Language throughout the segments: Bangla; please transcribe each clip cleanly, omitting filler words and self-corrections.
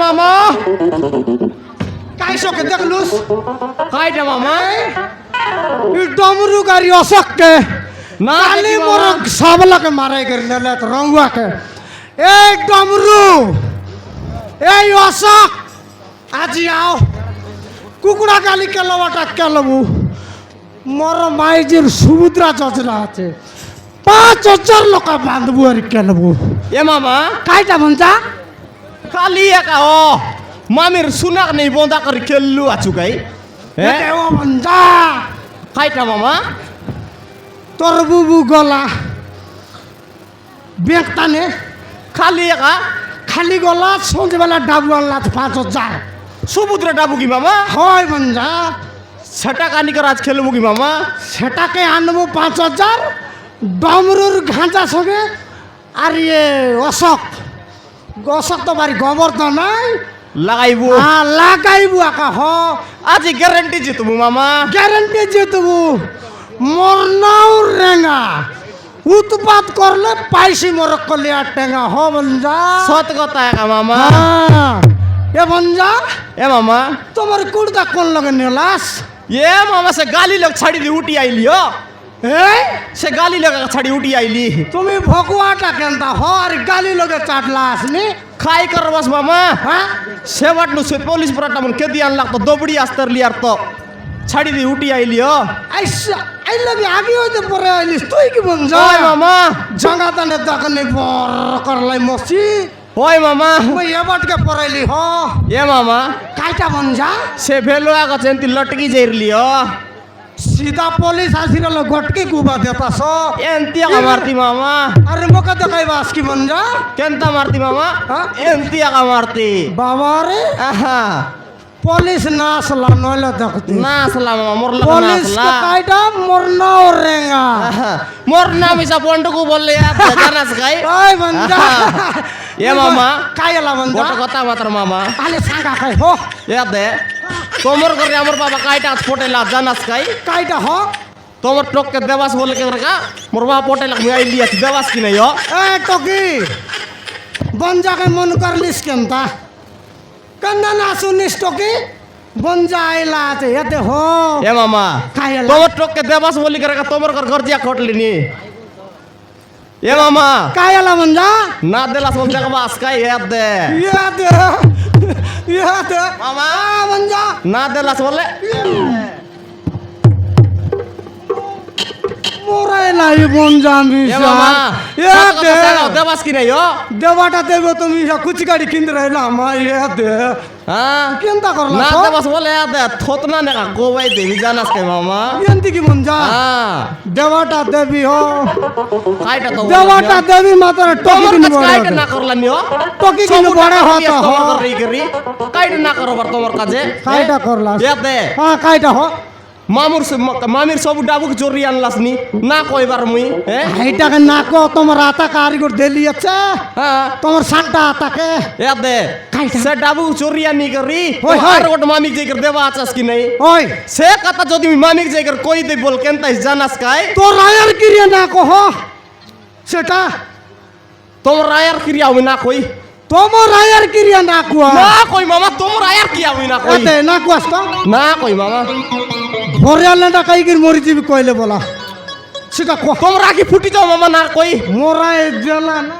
मामा काय सोके देखलुस कायटा मामा डमरू गाड़ी अशोक के ना काली मोर सावला के मारे कर ले तो रंगुआ के ए डमरू ए अशोक आज आओ कुकुड़ा गाली के लवाटा के लबू मोर माइजिर सुमुद्रा जोजना আছে 5000 लोक बांधबू আর के लबू ए मामा कायटा भन्छ खाली एका हो मामीर सुनाक नहीं बोंदा कर खेल्लु आछु गाई ए देव भन्छ कायटा मामा তোর বুবু গলা বেকতানে खाली एका খালি গলা সন্ধ্যেবেলা ডাবু আনলা 5000 সমুদ্র ডাবু কি মামা হয় বঞ্জা সেটা কানি করে আজ খেলবো কি মামা সেটাকে আনবো 5000 ডমরুর ঘাঁচা সঙ্গে আর ইয়ে অশোক অশোক তো বাড়ি গোবর তো নাই লাগাইবো লাগাইবু আকা হ আজ গ্যারান্টি জিতবো মামা গ্যারেন্টি জিতবু মরনাও রেঙ্গা উৎপাত করলে পাইছি মোর কলিয়া টেঙ্গা হ বঞ্জা সত কথা একা মামা এ বঞ্জা এ মামা তোমার কুর্তা কোন লগে নেলাস এ মামা সে গালি লোক ছাড়ি দি উঠি আইলি ও এই সে গালি লোক ছাড়ি উঠি আইলি তুমি ভকুয়াটা কেনতা হর গালি লগে চাটলাস নি খাই কর বস মামা হ্যাঁ সে বাটলু সে পুলিশ পরাটা মন কেদি আনলাক তো দবড়ি আস্তর লিয়ার তো ছাড়ি দি উঠি আইলি ও আইসা আই লগে আগে হইতে পরে আইলিস তুই কি বঞ্জা ওই মামা জঙ্গা তানে দোকানে বর করলাই মসি ওই মামা মই এবাটকে পরাইলি হ এ মামা কাইটা বঞ্জা সে ভেলো আগা চেন্তি লটকি যাইরলি ও सीधा पुलिस आसिरल गटके गुबा देतास এন্তি আগা মারতি মামা अरे मोका देखाइबास की बंजा কেনতা মারতি মামা হ্যাঁ? এন্তি আগা মারতি बाबा रे আহা पुलिस नासला नइला देखती না আসলা মামা মোর লগে না पुलिस আসলা का काइटा मरना और रेंगा আহা, মোর নাম ইসা বন্ডকু বললে জানাস গাই ओए बंजा এ মামা कायला बंजा গোটা কথা মাত্র মামা आले सांगा खाय हो এ দে তোমর করে আমার বাবা কাইটা ফোটেলা জানাস গাই काइटा हो তোমার টককে দেবাস বলে কে কা মোর বাবা ফোটেলা আমি আইলি আছে দেবাস কি নাই ও ए टोकी बंजा के मन करलिस केनता कन्ना ना सुनिस टोकी बंजा आइला ते हेते हो এ মামা कायला তোমার টককে দেবাস বলি কে কা তোমার ঘর গরজিয়া খটলি নি এ মামা कायला बंजा না দেলাস বল দেখবা আজকাই এ দে या दे मामा बंजा না দেলাস বলে मोराय लाई बंजा এ मिसा মামা या दे দেবাস কি নাই ও देवाटा देबो তুমি कुछ गाड़ी किंद रहला मा या दे হ্যাঁ केनता करला না तो দেবাস বলে এ দে থতনা না গোবাই দেবি জানাস কে মামা यंती की बंजा হ্যাঁ देवाटा देवी हो কাইটা তো देवाटा देवी मात्र टोकी তোমার दिन কাছে কাইটা बड़ा না করলা নিও टोकी दिन बड़ा होता हो কাইটা না করবার তোমার কাছে काइटा करला এ দে हां काइटा हो মামির সব ডাবুক চোরি আনলাস নি না কইবার মুই হ্যাঁ हाइटा के नाको তোমার আতা কারিগর দেলি আছে হ্যাঁ তোমার সান্টা আতাকে এ দে কাইটা সে ডাবুক চোরি আনি করি ওই, ওই। আর গোট মামিক যাইকর দেবা আছাস কি নাই ওই সে কথা যদি মামিক যাইকর কই দে বল কেনতাই জানাস কাই তো রায়ার কিরিয়া না কহ সেটা তোমার আয়ার ক্রিয়া আমি না কই তোমার রায়ার কিরিয়া না কুয়া না কই মামা তোমার আয়ার কি আমি না কই এতে না কুয়াস তো না কই মামা ভরিয়ালেটা কাইগির মরি দিবি কইলে বলা সেটা কহ তোমরা কি ফুটি যাও মামা না কই মোরাই দেলা না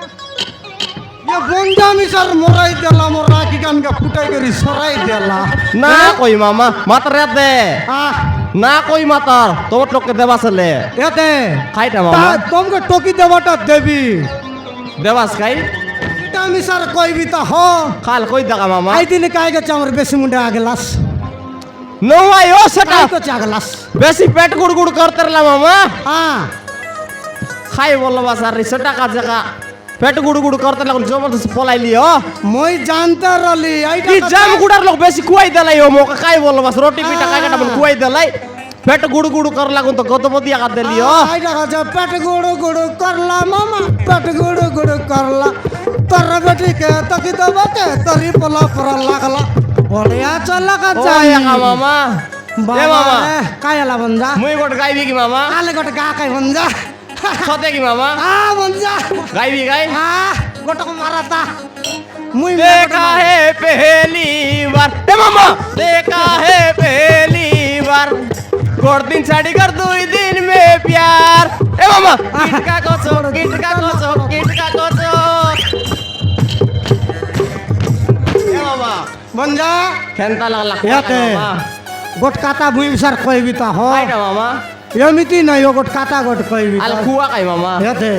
ये बंजा मिसर मोराई देला मोरा की कान का फुटाई करी सराई देला না কই মামা মাতার দে आ না কই মাতার তোমার লোককে দেবা চলে एते খাইটা মামা तुमके टोकी देवाटा देवी দেবাস খাই ता मिसर कोई भी ता हो খাল কই দেখা মামা आई दिन कायगे चामर बेसी मुंडे आगलास নো আই ও সেটা आई को चागलास বেশি পেট গুড় গুড় করতে রলা মামা हां খাই বললো বাসার সেটা কাজ জায়গা পেট গুড় গুড় করতে লাগল জবরদস্ত পলাইলি ও মই जानता रली आइटा কি জাম গুড়ার লোক বেশি কুয়াই দেলাই ও মোকে খাই বললো বাস রুটি পিঠা খাই কাটা বল কুয়াই দেলাই পেট গুড় গুড় কর লাগুন তো গতপতি আগা দেলি ও आइटा का पेट गुड़ गुड़ करला मामा पेट गुड़ गुड़ करला तर बेटी के तकी दबा के तरी पला पर लागला बढ़िया चला का ও चाहिए একা মামা এ মামা कायला बंजा মুই গোট গাইবি কি মামা काले गोट गा काय बंजा সতে কি মামা आ बंजा গাইবি গাই आ गोट को माराता মুই देखा है पहली बार ए मामा देखा है पहली बार गोड़ दिन साड़ी कर 2 दिन में प्यार ए मामा किट का कोचो ए मामा বঞ্জা खेंता लागला याते গোট কাটা মুই বিচার কইবি তা হ आइटा मामा এমতি নাই ও গোট কাটা গোট কইবি al kuwa kai मामा ইয়াতে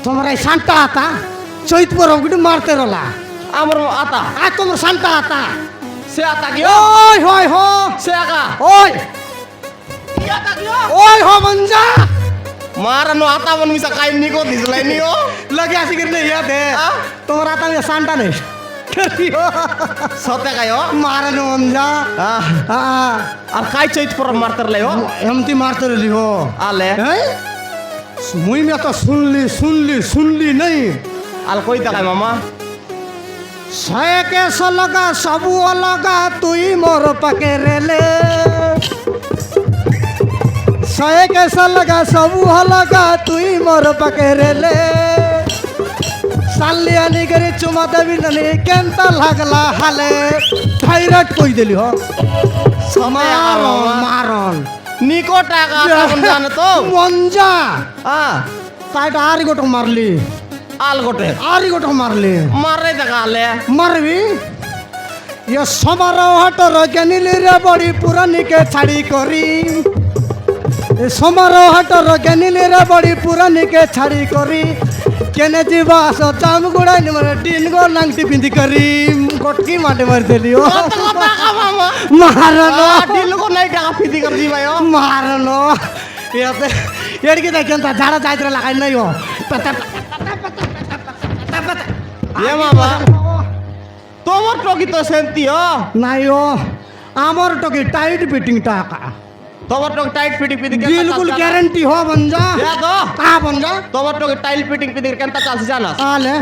তোমার এই শান্তা আতা চৈত পরব গিটু মারতে রলা amar ata আর তোমার শান্তা আতা se ata kyo ওই হয় হ se aka ওই iya ata kyo ওই হ বঞ্জা mara no ata man bisa kain niko dislai ni oh লাগে আসি গিরলে ইয়াতে Ah? তোমার আতা আমি শান্তা নেই sote kayo মারানো বঞ্জা ah আর কাই চৈত পর মারতার লাই oh এমতি মারতে রলি হো ale হ্যাঁ মুই মে তো শুনলি নাই al koi ta kai mama সয়েকে সলগা সবু অলগা তুই মোর পাকে রেলে সয়েকে সলগা সবু অলগা তুই মোর পাকে রেলে সাল্লি আনি করে চুমা দেবি নানি কেনতা লাগলা হালে থাইরয়েড কই দিলি হ মারণ মারণ niko taka ata kon jane to মঞ্জা ah তাইটা আরি গোটক মারলি al gote আরি গোটক মারলি marre taka ale মারবি ইয়ে সমারোহ হাটর জ্ঞানীলি রে বড়ি পুরানিকে ছাড়ি করি এ সমারোহ হাটর জ্ঞানীলি রে বড়ি পুরানিকে ছাড়ি করি কেনে ଯିବା ଆସ ଚାମ ଗୁଡ଼ାଇ ମାନେ ଟିନ୍ ଗୋ ଲାଙ୍ଗଟି ପିନ୍ଧି କରି ଗୋଟକି ମାଟେ ମାରି ଦେଲି ଓ kota kota ka mama Maran dil ko nai taka piti kar di bayo Maran ইয়াতে এড়কি দেখেন তা ঝাড়া যাইতে লাগাই নাই ও ye mama tomor toki to senti oh নাই ও আমার টকে টাইট ফিটিং টাকা tomor tok tight fitting piti বিলকুল গ্যারান্টি হো বঞ্জা ya to কা বঞ্জা tomor tok tight fitting piti kenta kalsi janas আলে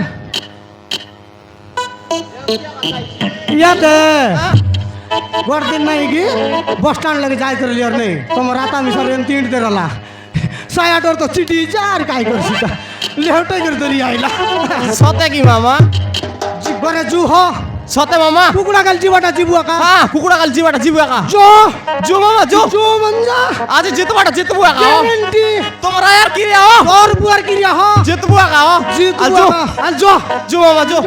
ইয়াতে গড়দিন নাই কি বস স্ট্যান্ড লাগে যাই করে লিয়ার নেই তোমার রাতা মিশর এমতি ইঁটতে রলা সায়াটোর তো চিটি যার কাই করছি তা লেহটাই করে ধরি আইলা sote ki mama ঘরে জু হ sote mama কুকুড়া গাল জীবটা জীবু আকা ah kukura kal jiwata jibu aka জো jo mama jo জো মঞ্জা aje jitu bata jitu bu aka oh guarantee tomor ayar kiri oh তোর বুয়ার কিরিয়া হ jitu bu aka oh Jitu al jo আল জো jo mama jo